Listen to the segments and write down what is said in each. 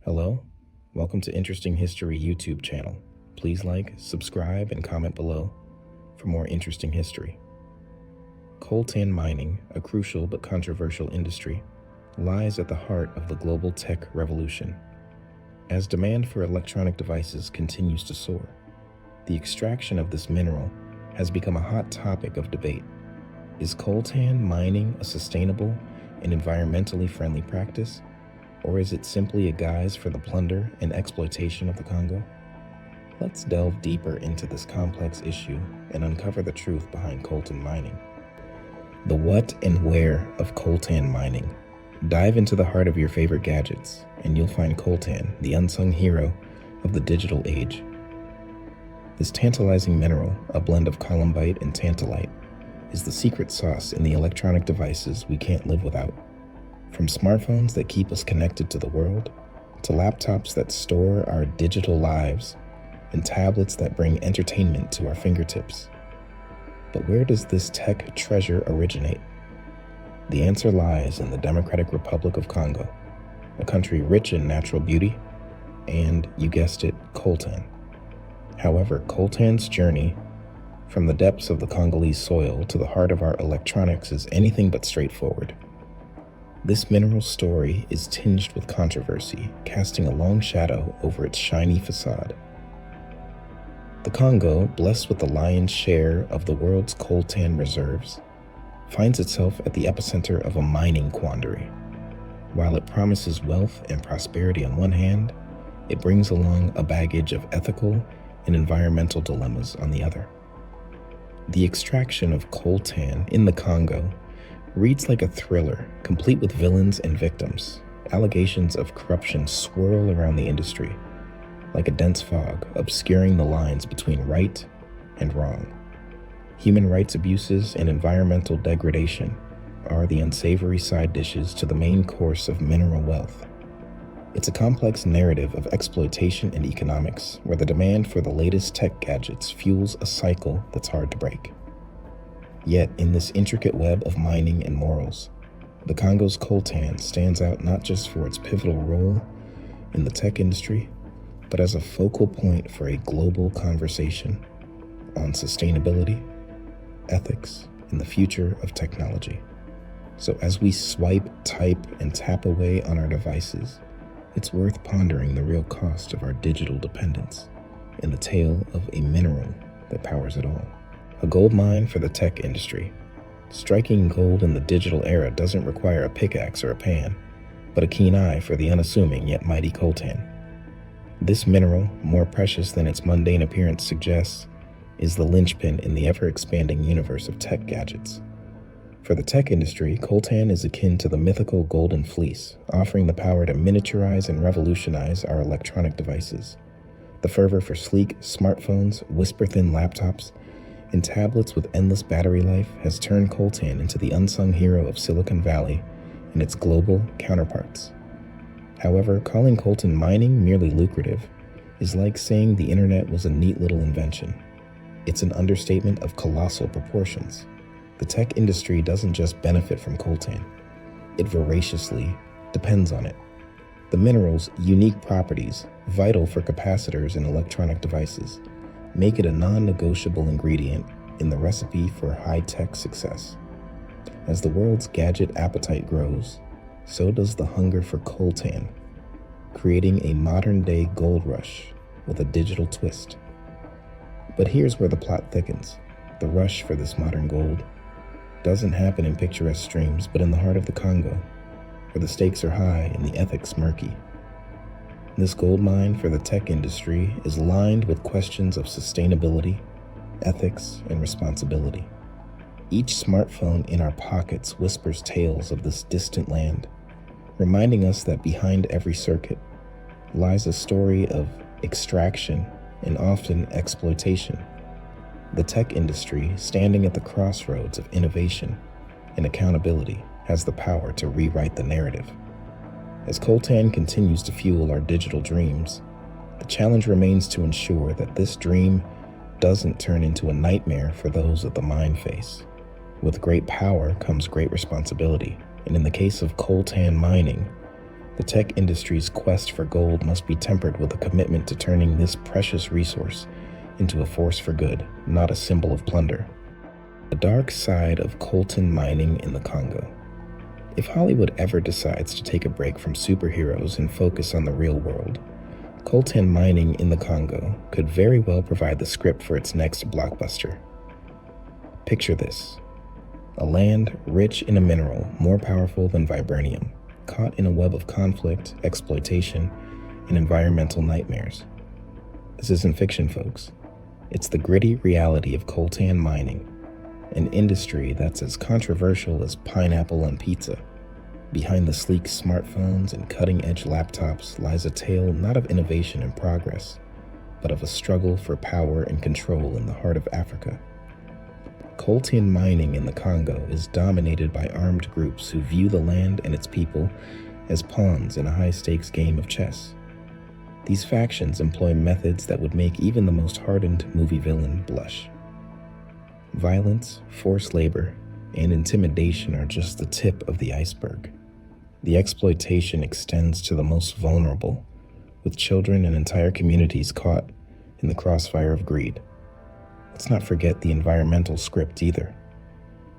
Hello, welcome to Interesting History YouTube channel. Please like, subscribe, and comment below for more interesting history. Coltan mining, a crucial but controversial industry, lies at the heart of the global tech revolution. As demand for electronic devices continues to soar, the extraction of this mineral has become a hot topic of debate. Is coltan mining a sustainable and environmentally friendly practice? Or is it simply a guise for the plunder and exploitation of the Congo? Let's delve deeper into this complex issue and uncover the truth behind coltan mining. The what and where of coltan mining. Dive into the heart of your favorite gadgets, and you'll find coltan, the unsung hero of the digital age. This tantalizing mineral, a blend of columbite and tantalite, is the secret sauce in the electronic devices we can't live without. From smartphones that keep us connected to the world, to laptops that store our digital lives, and tablets that bring entertainment to our fingertips. But where does this tech treasure originate? The answer lies in the Democratic Republic of Congo, a country rich in natural beauty, and, you guessed it, coltan. However, coltan's journey from the depths of the Congolese soil to the heart of our electronics is anything but straightforward. This mineral's story is tinged with controversy, casting a long shadow over its shiny facade. The Congo, blessed with the lion's share of the world's coltan reserves, finds itself at the epicenter of a mining quandary. While it promises wealth and prosperity on one hand, it brings along a baggage of ethical and environmental dilemmas on the other. The extraction of coltan in the Congo reads like a thriller, complete with villains and victims. Allegations of corruption swirl around the industry, like a dense fog, obscuring the lines between right and wrong. Human rights abuses and environmental degradation are the unsavory side dishes to the main course of mineral wealth. It's a complex narrative of exploitation and economics, where the demand for the latest tech gadgets fuels a cycle that's hard to break. Yet, in this intricate web of mining and morals, the Congo's coltan stands out not just for its pivotal role in the tech industry, but as a focal point for a global conversation on sustainability, ethics, and the future of technology. So as we swipe, type, and tap away on our devices, it's worth pondering the real cost of our digital dependence and the tale of a mineral that powers it all. A gold mine for the tech industry. Striking gold in the digital era doesn't require a pickaxe or a pan, but a keen eye for the unassuming yet mighty coltan. This mineral, more precious than its mundane appearance suggests, is the linchpin in the ever-expanding universe of tech gadgets. For the tech industry, coltan is akin to the mythical golden fleece, offering the power to miniaturize and revolutionize our electronic devices. The fervor for sleek smartphones, whisper-thin laptops, and tablets with endless battery life has turned coltan into the unsung hero of Silicon Valley and its global counterparts. However, calling coltan mining merely lucrative is like saying the internet was a neat little invention. It's an understatement of colossal proportions. The tech industry doesn't just benefit from coltan, it voraciously depends on it. The mineral's unique properties, vital for capacitors in electronic devices, make it a non-negotiable ingredient in the recipe for high-tech success. As the world's gadget appetite grows, so does the hunger for coltan, creating a modern-day gold rush with a digital twist. But here's where the plot thickens. The rush for this modern gold doesn't happen in picturesque streams, but in the heart of the Congo, where the stakes are high and the ethics murky. This gold mine for the tech industry is lined with questions of sustainability, ethics, and responsibility. Each smartphone in our pockets whispers tales of this distant land, reminding us that behind every circuit lies a story of extraction and often exploitation. The tech industry, standing at the crossroads of innovation and accountability, has the power to rewrite the narrative. As coltan continues to fuel our digital dreams, the challenge remains to ensure that this dream doesn't turn into a nightmare for those at the mine face. With great power comes great responsibility, and in the case of coltan mining, The tech industry's quest for gold must be tempered with a commitment to turning this precious resource into a force for good, not a symbol of plunder. The dark side of coltan mining in the Congo. If Hollywood ever decides to take a break from superheroes and focus on the real world, coltan mining in the Congo could very well provide the script for its next blockbuster. Picture this: a land rich in a mineral more powerful than vibranium, caught in a web of conflict, exploitation, and environmental nightmares. This isn't fiction, folks. It's the gritty reality of coltan mining, an industry that's as controversial as pineapple on pizza. Behind the sleek smartphones and cutting-edge laptops lies a tale not of innovation and progress, but of a struggle for power and control in the heart of Africa. Coltan mining in the Congo is dominated by armed groups who view the land and its people as pawns in a high-stakes game of chess. These factions employ methods that would make even the most hardened movie villain blush. Violence, forced labor, and intimidation are just the tip of the iceberg. The exploitation extends to the most vulnerable, with children and entire communities caught in the crossfire of greed. Let's not forget the environmental script either.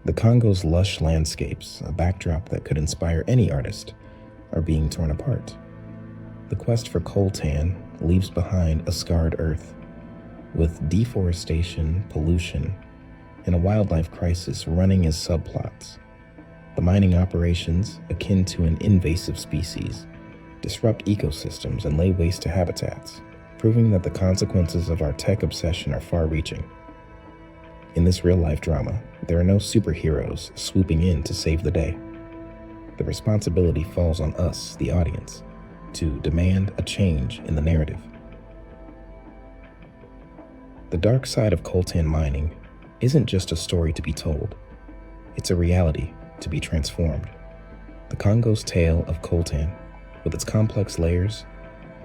The Congo's lush landscapes, a backdrop that could inspire any artist, are being torn apart. The quest for coltan leaves behind a scarred earth, with deforestation, pollution, and a wildlife crisis running as subplots. The mining operations, akin to an invasive species, disrupt ecosystems and lay waste to habitats, proving that the consequences of our tech obsession are far-reaching. In this real-life drama, there are no superheroes swooping in to save the day. The responsibility falls on us, the audience, to demand a change in the narrative. The dark side of coltan mining isn't just a story to be told. It's a reality to be transformed. The Congo's tale of coltan, with its complex layers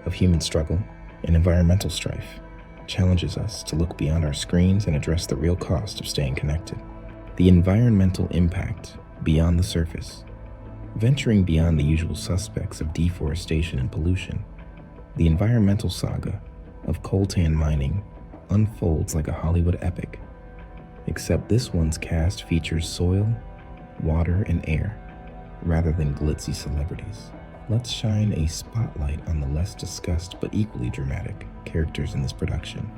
of human struggle and environmental strife, challenges us to look beyond our screens and address the real cost of staying connected. The environmental impact beyond the surface, venturing beyond the usual suspects of deforestation and pollution. The environmental saga of coltan mining unfolds like a Hollywood epic, except this one's cast features soil, water, and air, rather than glitzy celebrities. Let's shine a spotlight on the less discussed but equally dramatic characters in this production.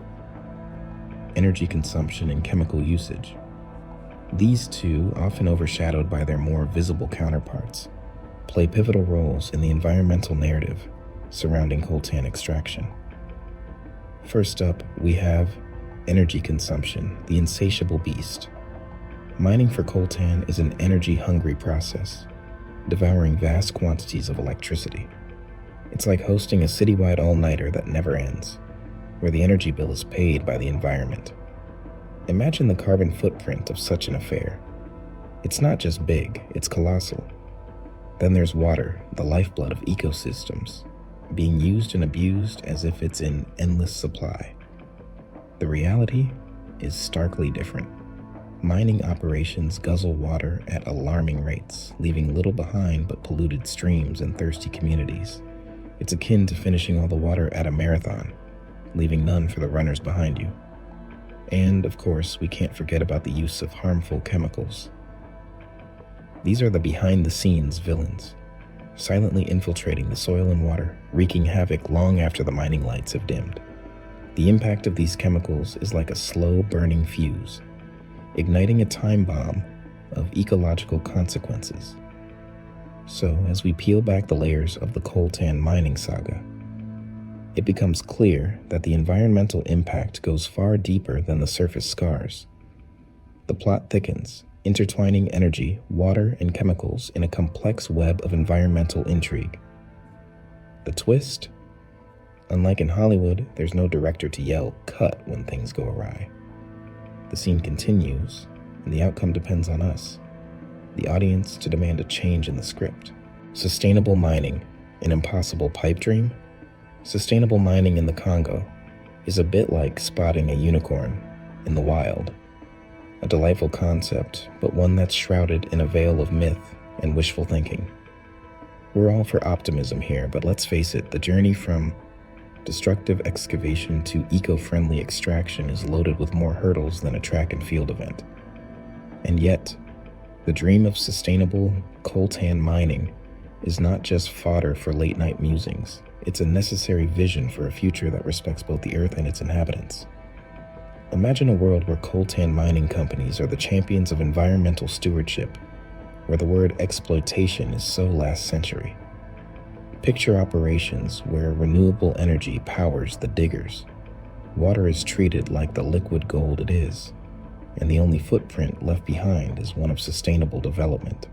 Energy consumption and chemical usage. These two, often overshadowed by their more visible counterparts, play pivotal roles in the environmental narrative surrounding coltan extraction. First up, we have energy consumption, the insatiable beast. Mining for coltan is an energy-hungry process, devouring vast quantities of electricity. It's like hosting a citywide all-nighter that never ends, where the energy bill is paid by the environment. Imagine the carbon footprint of such an affair. It's not just big, it's colossal. Then there's water, the lifeblood of ecosystems, being used and abused as if it's in endless supply. The reality is starkly different. Mining operations guzzle water at alarming rates, leaving little behind but polluted streams and thirsty communities. It's akin to finishing all the water at a marathon, leaving none for the runners behind you. And, of course, we can't forget about the use of harmful chemicals. These are the behind-the-scenes villains, silently infiltrating the soil and water, wreaking havoc long after the mining lights have dimmed. The impact of these chemicals is like a slow-burning fuse, igniting a time bomb of ecological consequences. So, as we peel back the layers of the coltan mining saga, it becomes clear that the environmental impact goes far deeper than the surface scars. The plot thickens, intertwining energy, water, and chemicals in a complex web of environmental intrigue. The twist? Unlike in Hollywood, there's no director to yell "cut" when things go awry. The scene continues, and the outcome depends on us, the audience, to demand a change in the script. Sustainable mining, an impossible pipe dream? Sustainable mining in the Congo is a bit like spotting a unicorn in the wild. A delightful concept, but one that's shrouded in a veil of myth and wishful thinking. We're all for optimism here, but let's face it, the journey from destructive excavation to eco-friendly extraction is loaded with more hurdles than a track and field event. And yet, the dream of sustainable coltan mining is not just fodder for late-night musings. It's a necessary vision for a future that respects both the earth and its inhabitants. Imagine a world where coltan mining companies are the champions of environmental stewardship, where the word exploitation is so last century. Picture operations where renewable energy powers the diggers. Water is treated like the liquid gold it is, and the only footprint left behind is one of sustainable development.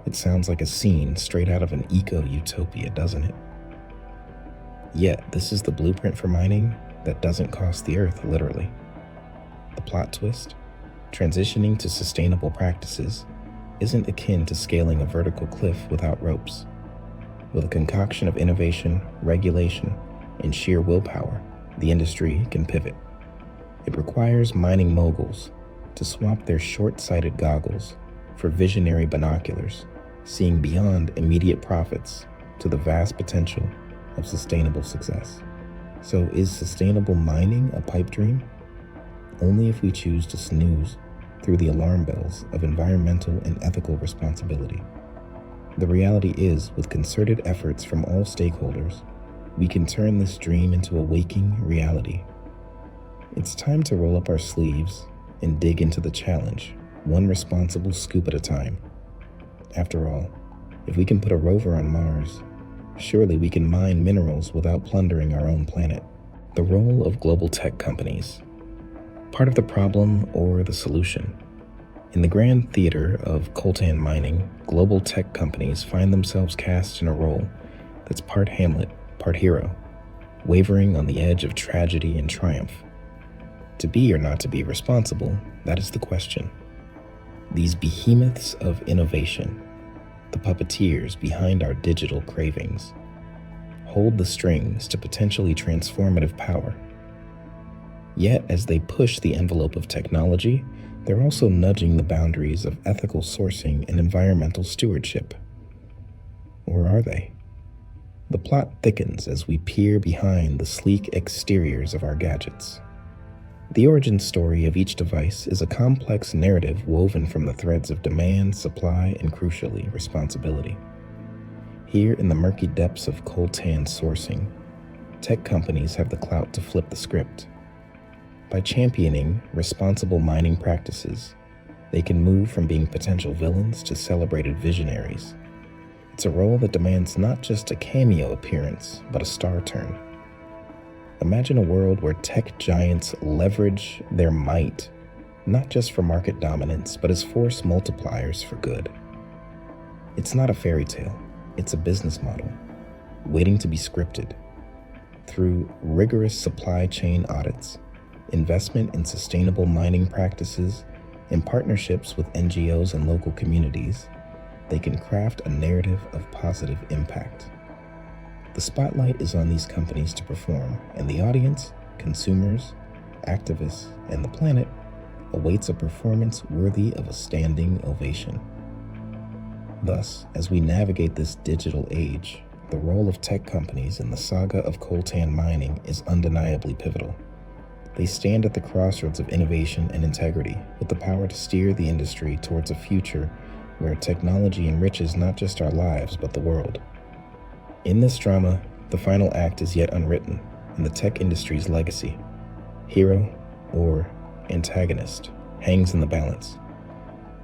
It sounds like a scene straight out of an eco-utopia, doesn't it? Yet, this is the blueprint for mining that doesn't cost the earth, literally. The plot twist? Transitioning to sustainable practices isn't akin to scaling a vertical cliff without ropes. With a concoction of innovation, regulation, and sheer willpower, the industry can pivot. It requires mining moguls to swap their short-sighted goggles for visionary binoculars, seeing beyond immediate profits to the vast potential of sustainable success. So is sustainable mining a pipe dream? Only if we choose to snooze through the alarm bells of environmental and ethical responsibility. The reality is, with concerted efforts from all stakeholders, we can turn this dream into a waking reality. It's time to roll up our sleeves and dig into the challenge, one responsible scoop at a time. After all, if we can put a rover on Mars, surely we can mine minerals without plundering our own planet. The role of global tech companies. Part of the problem or the solution? In the grand theater of coltan mining, global tech companies find themselves cast in a role that's part Hamlet, part hero, wavering on the edge of tragedy and triumph. To be or not to be responsible, that is the question. These behemoths of innovation, the puppeteers behind our digital cravings, hold the strings to potentially transformative power. Yet, as they push the envelope of technology, they're also nudging the boundaries of ethical sourcing and environmental stewardship. Or are they? The plot thickens as we peer behind the sleek exteriors of our gadgets. The origin story of each device is a complex narrative woven from the threads of demand, supply, and crucially, responsibility. Here in the murky depths of coltan sourcing, tech companies have the clout to flip the script. By championing responsible mining practices, they can move from being potential villains to celebrated visionaries. It's a role that demands not just a cameo appearance, but a star turn. Imagine a world where tech giants leverage their might, not just for market dominance, but as force multipliers for good. It's not a fairy tale, it's a business model, waiting to be scripted. Through rigorous supply chain audits, investment in sustainable mining practices, and partnerships with NGOs and local communities, they can craft a narrative of positive impact. The spotlight is on these companies to perform, and the audience, consumers, activists, and the planet awaits a performance worthy of a standing ovation. Thus, as we navigate this digital age, the role of tech companies in the saga of coltan mining is undeniably pivotal. They stand at the crossroads of innovation and integrity, with the power to steer the industry towards a future where technology enriches not just our lives, but the world. In this drama, the final act is yet unwritten, and the tech industry's legacy, hero or antagonist, hangs in the balance.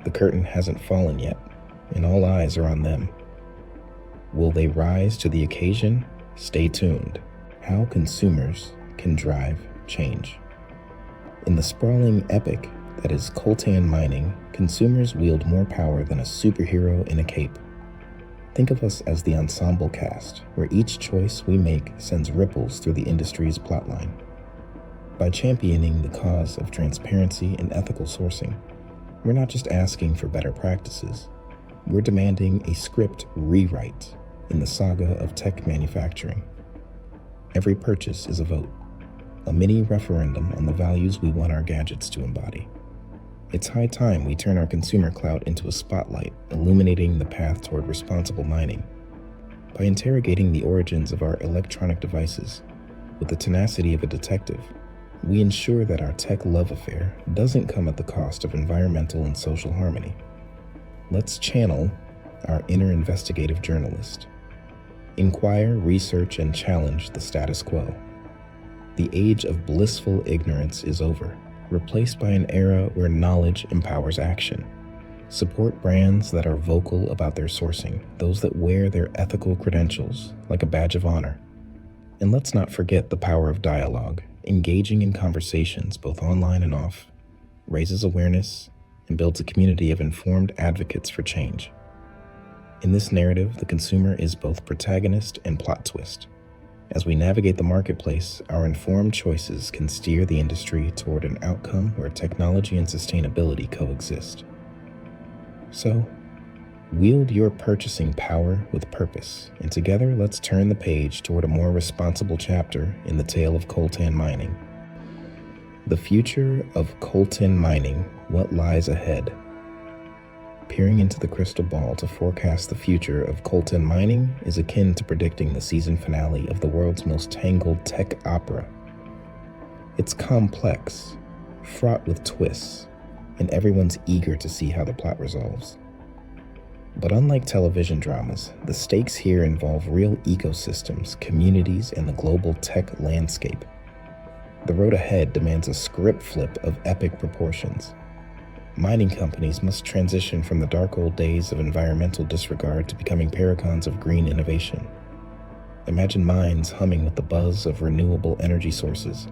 The curtain hasn't fallen yet, and all eyes are on them. Will they rise to the occasion? Stay tuned. How consumers can drive change. In the sprawling epic that is coltan mining, consumers wield more power than a superhero in a cape. Think of us as the ensemble cast, where each choice we make sends ripples through the industry's plotline. By championing the cause of transparency and ethical sourcing, we're not just asking for better practices, we're demanding a script rewrite in the saga of tech manufacturing. Every purchase is a vote, a mini referendum on the values we want our gadgets to embody. It's high time we turn our consumer clout into a spotlight, illuminating the path toward responsible mining. By interrogating the origins of our electronic devices with the tenacity of a detective, we ensure that our tech love affair doesn't come at the cost of environmental and social harmony. Let's channel our inner investigative journalist. Inquire, research, and challenge the status quo. The age of blissful ignorance is over, replaced by an era where knowledge empowers action. Support brands that are vocal about their sourcing, those that wear their ethical credentials like a badge of honor. And let's not forget the power of dialogue. Engaging in conversations, both online and off, raises awareness and builds a community of informed advocates for change. In this narrative, the consumer is both protagonist and plot twist. As we navigate the marketplace, our informed choices can steer the industry toward an outcome where technology and sustainability coexist. So, wield your purchasing power with purpose, and together let's turn the page toward a more responsible chapter in the tale of coltan mining. The future of coltan mining, what lies ahead? Peering into the crystal ball to forecast the future of coltan mining is akin to predicting the season finale of the world's most tangled tech opera. It's complex, fraught with twists, and everyone's eager to see how the plot resolves. But unlike television dramas, the stakes here involve real ecosystems, communities, and the global tech landscape. The road ahead demands a script flip of epic proportions. Mining companies must transition from the dark old days of environmental disregard to becoming paragons of green innovation. Imagine mines humming with the buzz of renewable energy sources,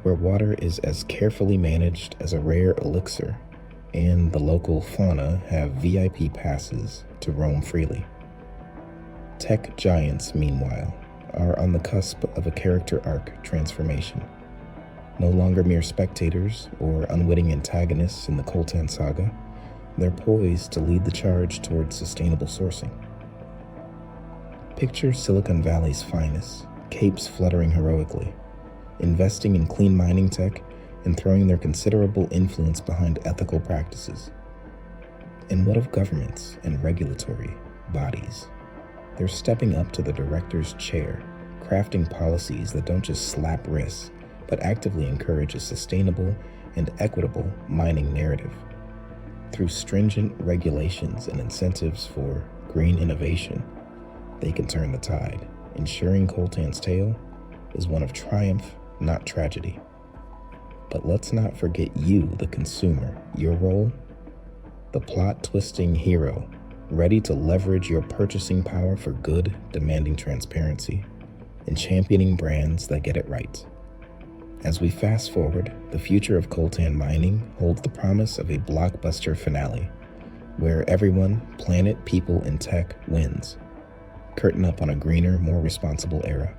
where water is as carefully managed as a rare elixir, and the local fauna have VIP passes to roam freely. Tech giants, meanwhile, are on the cusp of a character arc transformation. No longer mere spectators or unwitting antagonists in the coltan saga, they're poised to lead the charge towards sustainable sourcing. Picture Silicon Valley's finest, capes fluttering heroically, investing in clean mining tech and throwing their considerable influence behind ethical practices. And what of governments and regulatory bodies? They're stepping up to the director's chair, crafting policies that don't just slap wrists, but actively encourage a sustainable and equitable mining narrative. Through stringent regulations and incentives for green innovation, they can turn the tide, ensuring coltan's tale is one of triumph, not tragedy. But let's not forget you, the consumer, your role, the plot-twisting hero, ready to leverage your purchasing power for good, demanding transparency, and championing brands that get it right. As we fast forward, the future of coltan mining holds the promise of a blockbuster finale, where everyone, planet, people, and tech wins. Curtain up on a greener, more responsible era.